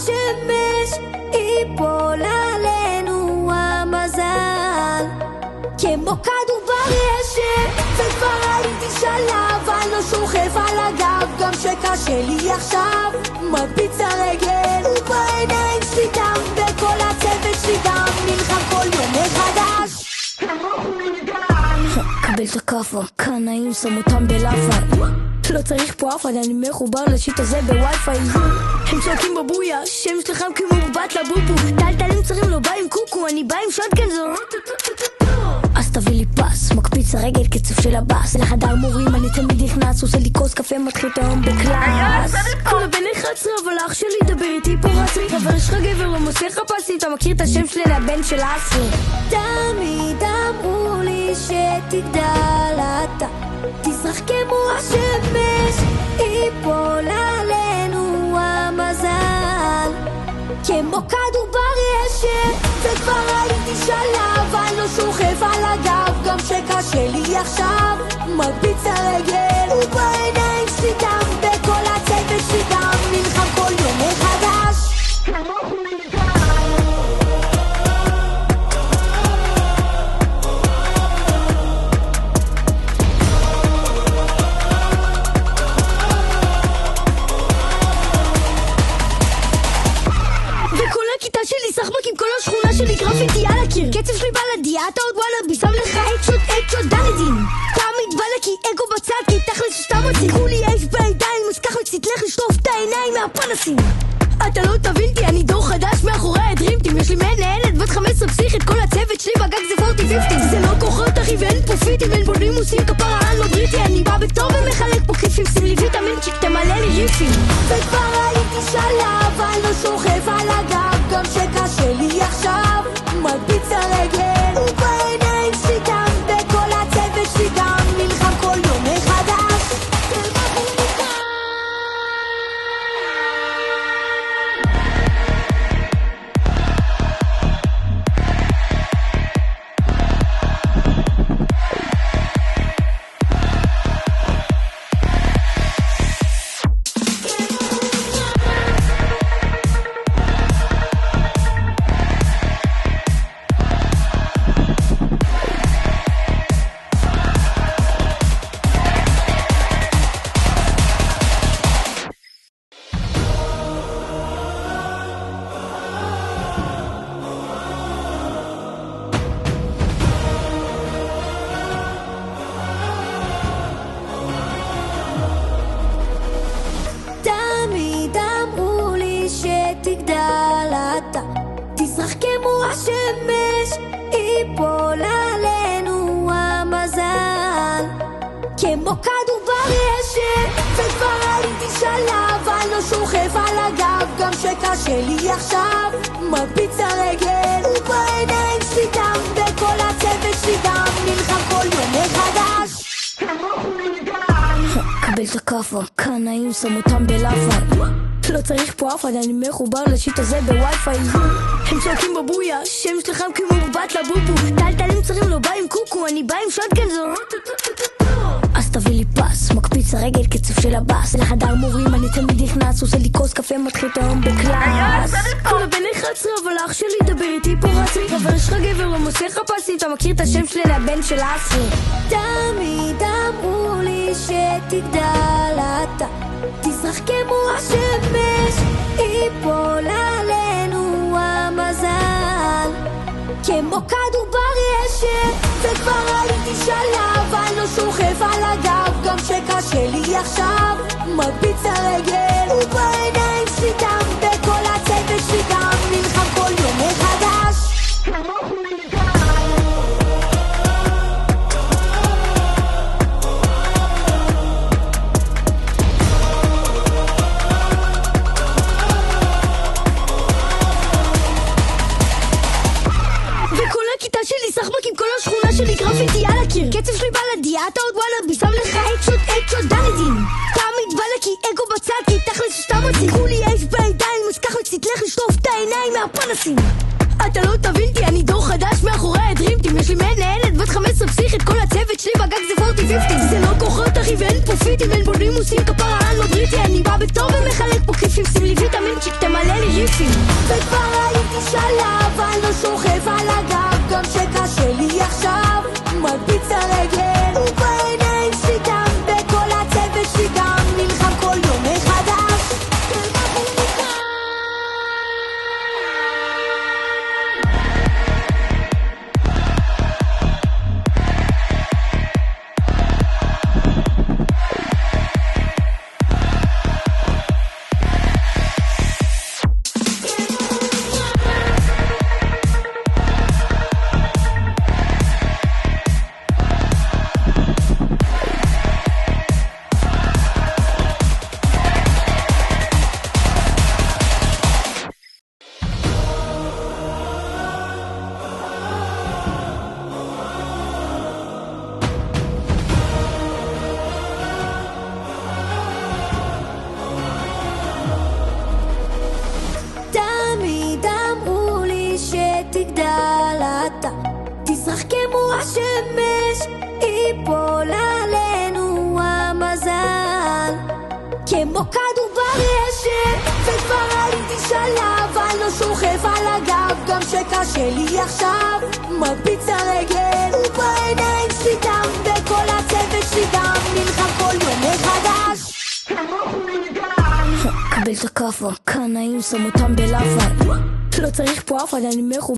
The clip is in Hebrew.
השמש ייפול עלינו המזל כמו כדור ברשת וכבר הייתי שלב אני לא שוכב על הגב גם שקשה לי עכשיו מרביץ הרגל ובעיניים שלי דם וכל הצוות שלי דם נלחם כל יום מחדש קבל את הכאפה קנאים שם אותם בלאפה לא צריך פה אף אחד אני מחובר לשיט הזה בווי-פיי הם צועקים בבויה שם שלכם כמו בת לבובו טלטלים צריכים לא בא עם קוקו אני בא עם שוטגן זו אז תביא לי פס מקפיץ הרגל קצב של הבאס לחדר מורים אני תמיד נכנס עושה לי כוס קפה מתחיל את היום בקלאס כולה בן 11 אבל אח שלי דבר איתי פה רצי חבר שלך גבר לא מוסר חפשי אתה מכיר את השם שלי לבן של אסי תמיד אמרו לי שתגדל אתה תזרח כמו השמש ייפול עלינו המזל כמו כדור ברשת וכבר הייתי שלב אני לא שוכב על הגב גם שקשה לי עכשיו מרביץ הרגל ובעיניים שלי דם וכל הצוות שלי דם נלחם כל יום מחדש גרפיטי על הקיר קצב שלי בלדיה אתה עוד וואלה בי שם לך אקשוט דרדין תמיד בא לה כי אגו בצד כי תכלס שסתם הציגו לי אש בידיים אז ככה תצטרך לשטוף את העיניים מהפנסים אתה לא תבינתי אני דור חדש מאחורי הדרימטים יש לי מנהלת בת 15 פסיכית כל הצוות שלי בגג זה 40-50 זה לא כוחות אחי ואין פה פיטים אין בונים עושים כפרה אני לא בריטי אני בא בטוב ומחלק פה כיפים שים לי ויטמינצ'יק תמלא לי ריפים וכבר הייתי שלב אני לא שוכב על הגב גם שקשה לי עכשיו מרביץ הרגל ובעיניים שלי דם וכל הצוות שלי גם נלחם כל יום מחדש תזרח כמו השמש ייפול עלינו המזל כמו כדור ברשת וכבר הייתי שלב אני לא שוכב על הגב גם שקשה לי עכשיו מרביץ הרגל ובעיניים שלי דם וכל הצוות שלי דם נלחם כל יום מחדש קבל את הכאפה קנאים שם אותם בלאפה לא צריך פה אף אחד אני מחובר לשיט הזה בווי-פיי הם צועקים בבויה שם שלכם כמו בת לבובו טלטלים צריכים לא בא עם קוקו אני בא עם שוטגן זו אז תביא לי פס מקפיץ הרגל קצב של הבאס לחדר מורים אני תמיד נכנס עושה לי כוס קפה מתחיל את היום בקלאס כולה בן 11 אבל אח שלי דבר איתי פה רצי חבר שלך גבר לא מוסר חפשי אתה מכיר את השם שלי לבן של אסי תמיד אמרו לי שתגדל אתה תזרח כמו השמש ייפול עלינו המזל כמו כדור ברשת וכבר הייתי שלב אני לא שוכב על הגב גם שקשה לי עכשיו מרביץ הרגל ובעיניים שלי דם וכל הצוות שלי גם נלחם כל יום מחדש גרפיטי על הקיר קצב שלי בלדיה אתה עוד וואלה בי שם לך אקשוט דרדין תמיד בא לה כי אגו בצד כי תכלס שסתם הציגו לי אש בידיים אז ככה תצטרך לשטוף את העיניים מהפנסים אתה לא תבינתי אני דור חדש מאחורי הדרימטים יש לי מנהלת בת 15 פסיכית כל הצוות שלי בגג זה 40-50 זה לא כוחות אחי ואין פה פיטים אין בונים עושים כפרה אני לא בריטי אני בא בטוב ומחלק פה כיפים שים לי ויטמין צ'יק תמלא לי ג'יפים. וכבר הייתי שלב, אני לא שוכב על הגב, גם שקשה לי עכשיו מרביץ הרגל. ובעיניים שלי גם, בכל הצוות שלי גם, נלחם כל יום מחדש. תזרח כמו השמש, ייפול עלינו המזל כמו כדור ברשת. וכבר הייתי שלב, אני לא שוכב על הגב, גם שקשה לי עכשיו מרביץ הרגל. ובעיניים שלי דם, בכל הצוות שלי גם, נלחם כל יום מחדש. קבל את הכאפה, קנאים שם אותם בלאפה, לא צריך פה אף אחד, אני מחובר